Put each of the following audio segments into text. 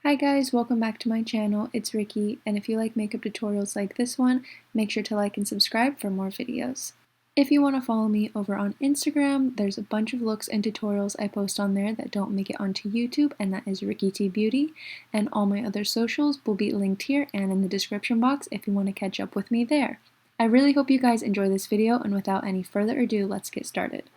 Hi guys, welcome back to my channel. It's Rickie, and if you like makeup tutorials like this one, make sure to like and subscribe for more videos. If you want to follow me over on Instagram, there's a bunch of looks and tutorials I post on there that don't make it onto YouTube, and that is RickieT.Beauty, and all my other socials will be linked here and in the description box if you want to catch up with me there. I really hope you guys enjoy this video, and without any further ado, let's get started.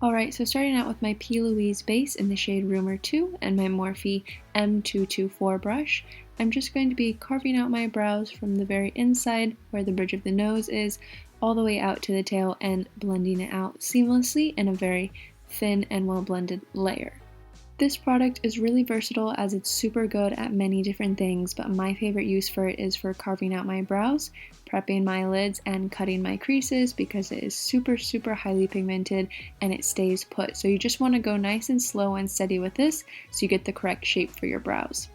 Alright, so starting out with my P.Louise base in the shade Rumour 2 and my Morphe M224 brush, I'm just going to be carving out my brows from the very inside where the bridge of the nose is all the way out to the tail and blending it out seamlessly in a very thin and well blended layer. This product is really versatile as it's super good at many different things, but my favorite use for it is for carving out my brows, prepping my lids, and cutting my creases because it is super highly pigmented and it stays put. So you just want to go nice and slow and steady with this so you get the correct shape for your brows.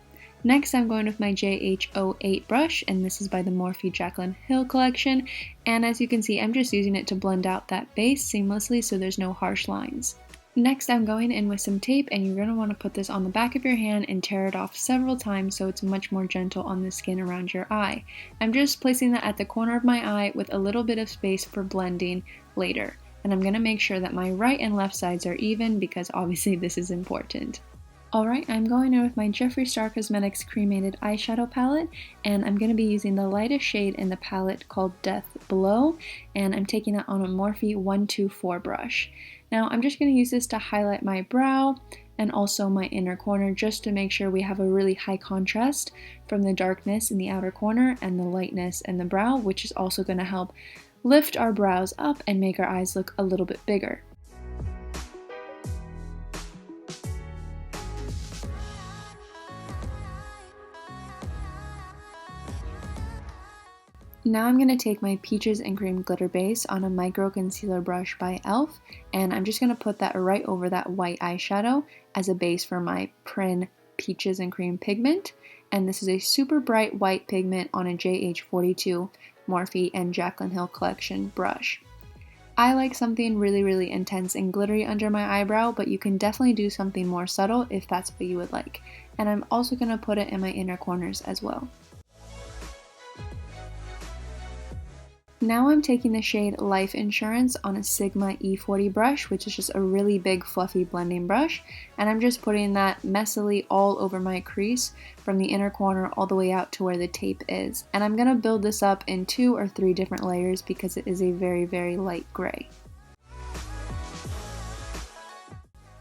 Next, I'm going with my JH08 brush, and this is by the Morphe Jaclyn Hill collection, and as you can see, I'm just using it to blend out that base seamlessly so there's no harsh lines. Next, I'm going in with some tape, and you're going to want to put this on the back of your hand and tear it off several times so it's much more gentle on the skin around your eye. I'm just placing that at the corner of my eye with a little bit of space for blending later. And I'm going to make sure that my right and left sides are even because obviously this is important. Alright, I'm going in with my Jeffree Star Cosmetics Cremated eyeshadow palette, and I'm going to be using the lightest shade in the palette called Death Below, and I'm taking that on a Morphe 124 brush. Now I'm just going to use this to highlight my brow and also my inner corner just to make sure we have a really high contrast from the darkness in the outer corner and the lightness in the brow, which is also going to help lift our brows up and make our eyes look a little bit bigger. Now I'm going to take my Peaches and Cream glitter base on a micro concealer brush by e.l.f. and I'm just going to put that right over that white eyeshadow as a base for my Prin Peaches and Cream pigment, and this is a super bright white pigment on a JH42 Morphe and Jaclyn Hill collection brush. I like something really intense and glittery under my eyebrow, but you can definitely do something more subtle if that's what you would like, and I'm also going to put it in my inner corners as well. Now I'm taking the shade Life Insurance on a Sigma E40 brush, which is just a really big fluffy blending brush, and I'm just putting that messily all over my crease from the inner corner all the way out to where the tape is. And I'm going to build this up in 2 or 3 different layers because it is a very light gray.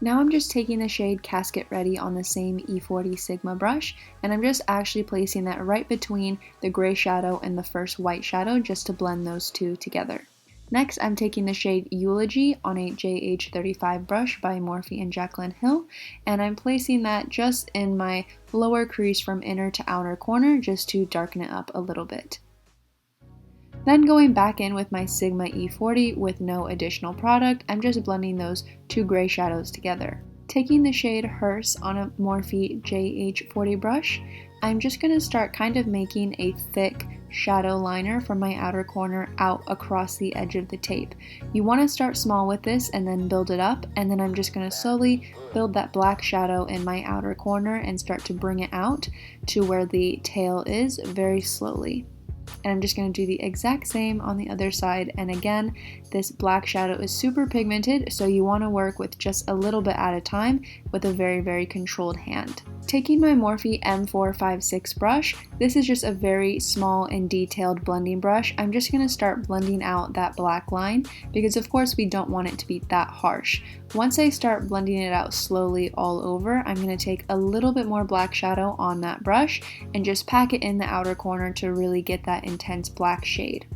Now I'm just taking the shade Casket Ready on the same E40 Sigma brush, and I'm just actually placing that right between the gray shadow and the first white shadow just to blend those two together. Next, I'm taking the shade Eulogy on a JH35 brush by Morphe and Jaclyn Hill, and I'm placing that just in my lower crease from inner to outer corner just to darken it up a little bit. Then going back in with my Sigma E40 with no additional product, I'm just blending those 2 gray shadows together. Taking the shade Hearse on a Morphe JH40 brush, I'm just going to start kind of making a thick shadow liner from my outer corner out across the edge of the tape. You want to start small with this and then build it up, and then I'm just going to slowly build that black shadow in my outer corner and start to bring it out to where the tail is very slowly. And I'm just going to do the exact same on the other side, and again, this black shadow is super pigmented, so you want to work with just a little bit at a time with a very controlled hand. Taking my Morphe M456 brush, this is just a very small and detailed blending brush. I'm just going to start blending out that black line because of course we don't want it to be that harsh. Once I start blending it out slowly all over, I'm going to take a little bit more black shadow on that brush and just pack it in the outer corner to really get that intense black shade.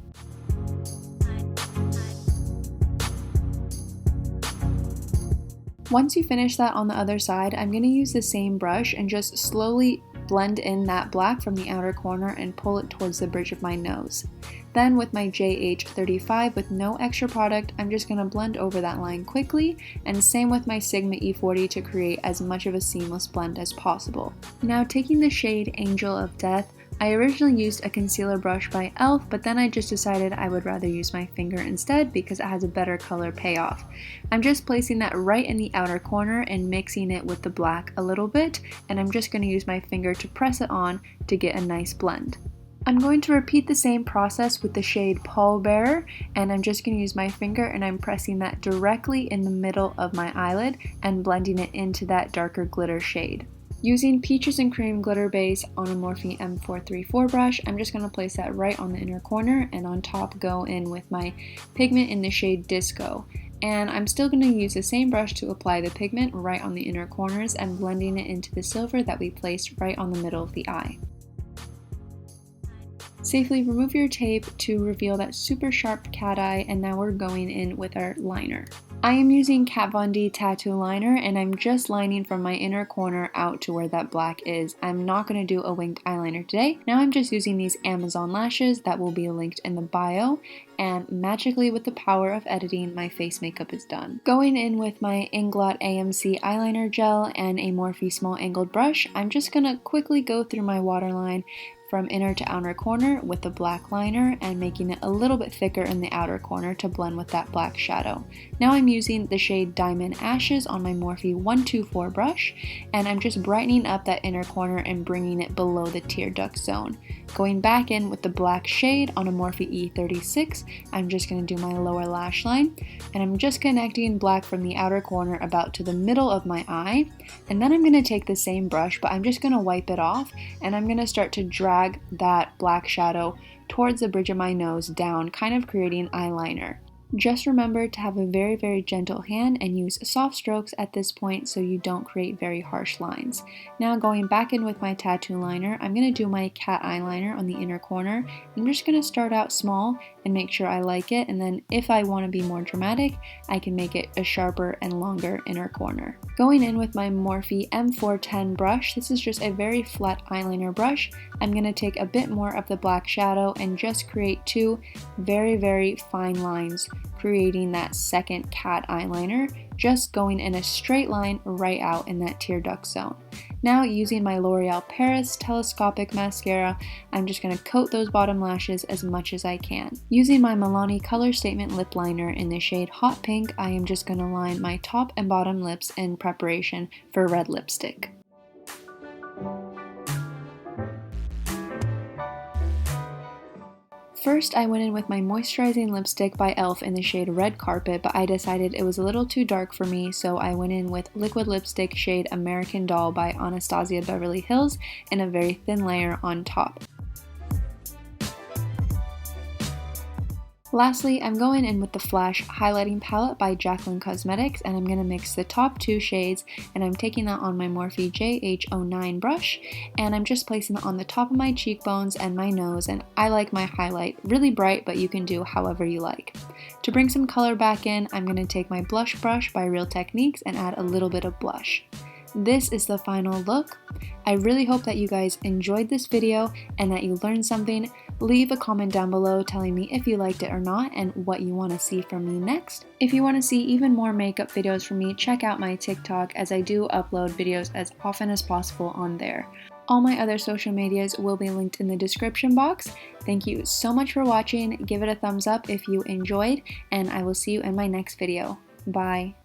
Once you finish that on the other side, I'm going to use the same brush and just slowly blend in that black from the outer corner and pull it towards the bridge of my nose. Then with my JH35 with no extra product, I'm just going to blend over that line quickly, and same with my Sigma E40 to create as much of a seamless blend as possible. Now taking the shade Angel of Death I originally used a concealer brush by e.l.f., but then I just decided I would rather use my finger instead because it has a better color payoff. I'm just placing that right in the outer corner and mixing it with the black a little bit, and I'm just going to use my finger to press it on to get a nice blend. I'm going to repeat the same process with the shade Pallbearer, and I'm just going to use my finger and I'm pressing that directly in the middle of my eyelid and blending it into that darker glitter shade. Using Peaches and Cream glitter base on a Morphe M434 brush, I'm just going to place that right on the inner corner, and on top go in with my pigment in the shade Disco. And I'm still going to use the same brush to apply the pigment right on the inner corners and blending it into the silver that we placed right on the middle of the eye. Safely remove your tape to reveal that super sharp cat eye, and now we're going in with our liner. I am using Kat Von D tattoo liner, and I'm just lining from my inner corner out to where that black is. I'm not going to do a winged eyeliner today. Now I'm just using these Amazon lashes that will be linked in the bio, and magically with the power of editing, my face makeup is done. Going in with my Inglot AMC eyeliner gel and a Morphe small angled brush, I'm just going to quickly go through my waterline from inner to outer corner with the black liner and making it a little bit thicker in the outer corner to blend with that black shadow. Now I'm using the shade Diamond Ashes on my Morphe 124 brush, and I'm just brightening up that inner corner and bringing it below the tear duct zone. Going back in with the black shade on a Morphe E36, I'm just going to do my lower lash line, and I'm just connecting black from the outer corner about to the middle of my eye, and then I'm going to take the same brush, but I'm just going to wipe it off, and I'm going to start to drag that black shadow towards the bridge of my nose down, kind of creating eyeliner. Just remember to have a very, very gentle hand and use soft strokes at this point so you don't create very harsh lines. Now going back in with my tattoo liner, I'm going to do my cat eyeliner on the inner corner. I'm just going to start out small and make sure I like it, and then if I want to be more dramatic, I can make it a sharper and longer inner corner. Going in with my Morphe M410 brush, this is just a very flat eyeliner brush. I'm going to take a bit more of the black shadow and just create two very, very fine lines, creating that second cat eyeliner, just going in a straight line right out in that tear duct zone. Now using my L'Oreal Paris Telescopic Mascara, I'm just going to coat those bottom lashes as much as I can. Using my Milani Color Statement Lip Liner in the shade Hot Pink, I am just going to line my top and bottom lips in preparation for red lipstick. First, I went in with my Moisturizing lipstick by e.l.f. in the shade Red Carpet, but I decided it was a little too dark for me, so I went in with liquid lipstick shade American Doll by Anastasia Beverly Hills in a very thin layer on top. Lastly, I'm going in with the Flash Highlighting Palette by Jaclyn Cosmetics, and I'm going to mix the top two shades, and I'm taking that on my Morphe JH09 brush, and I'm just placing it on the top of my cheekbones and my nose, and I like my highlight really bright, but you can do however you like. To bring some color back in, I'm going to take my blush brush by Real Techniques and add a little bit of blush. This is the final look. I really hope that you guys enjoyed this video and that you learned something. Leave a comment down below telling me if you liked it or not and what you want to see from me next. If you want to see even more makeup videos from me, check out my TikTok, as I do upload videos as often as possible on there. All my other social medias will be linked in the description box. Thank you so much for watching. Give it a thumbs up if you enjoyed, and I will see you in my next video. Bye.